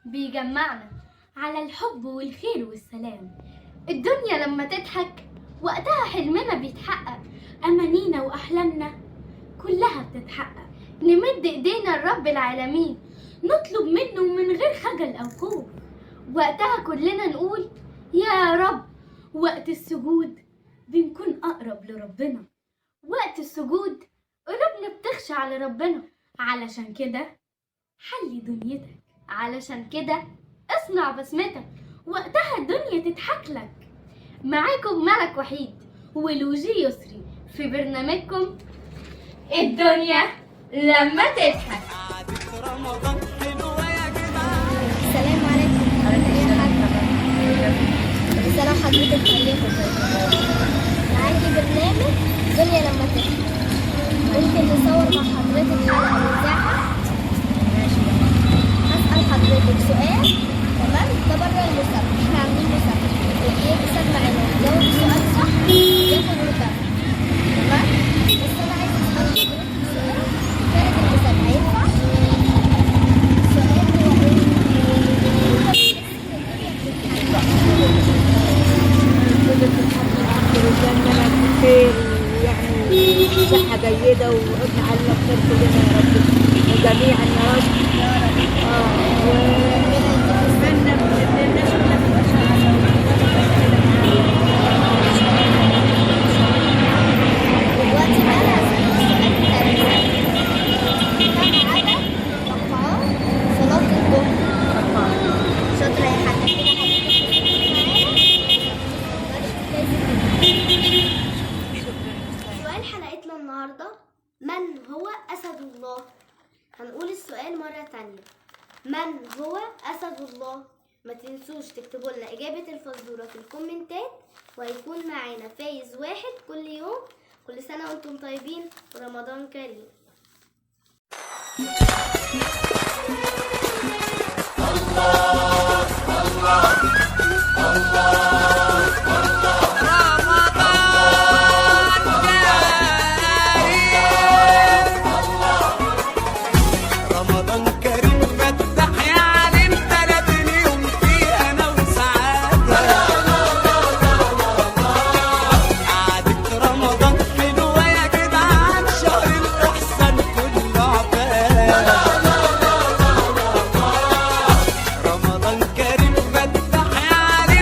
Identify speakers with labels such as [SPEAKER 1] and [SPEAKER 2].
[SPEAKER 1] بيجمعنا على الحب والخير والسلام. الدنيا لما تضحك وقتها حلمنا بيتحقق، أمانينا وأحلامنا كلها بتتحقق. نمد إيدينا لرب العالمين، نطلب منه من غير خجل أو خوف. وقتها كلنا نقول يا رب. وقت السجود بنكون أقرب لربنا، وقت السجود قلوبنا بتخشع لربنا. علشان كده حلي دنيتك، علشان كده اصنع بسمتك، وقتها الدنيا تضحك لك. معاكم ملك وحيد ولوجي يسري في برنامجكم الدنيا لما تضحك.
[SPEAKER 2] السلام عليكم. السلام حضرتك عليكم. معاكي برنامج دنيا لما تضحك. ممكن نصور مع حضرتك حلقة مذاعة؟ هسأل حضرتك سؤال، تمام؟ ده بره المسابقة، احنا عاملين مسابقة، اللي يكسب معانا يجاوب السؤال صح ياخد مكافأة، تمام؟ بس أنا عايزة أسأل حضرتك سؤال خارج المسابقة، ينفع؟ السؤال هو
[SPEAKER 3] خير ويعني صحة جيدة ونتعلم خير كلنا يا رب وجميعا يا رب. ونتمنى ان الناس كلها تبقى سعيدة.
[SPEAKER 2] دلوقتي بقى أنا هسألك السؤال بتاع كم عدد ركعات صلاة الظهر؟ شاطرة يا حاجة. كده سؤال حلقتنا النهاردة، من هو أسد الله؟ هنقول السؤال مرة تانية، من هو أسد الله؟ ما تنسوش تكتبوا لنا إجابة الفزورة في الكومنتات، وهيكون معانا فايز واحد كل يوم. كل سنة وانتم طيبين ورمضان كريم.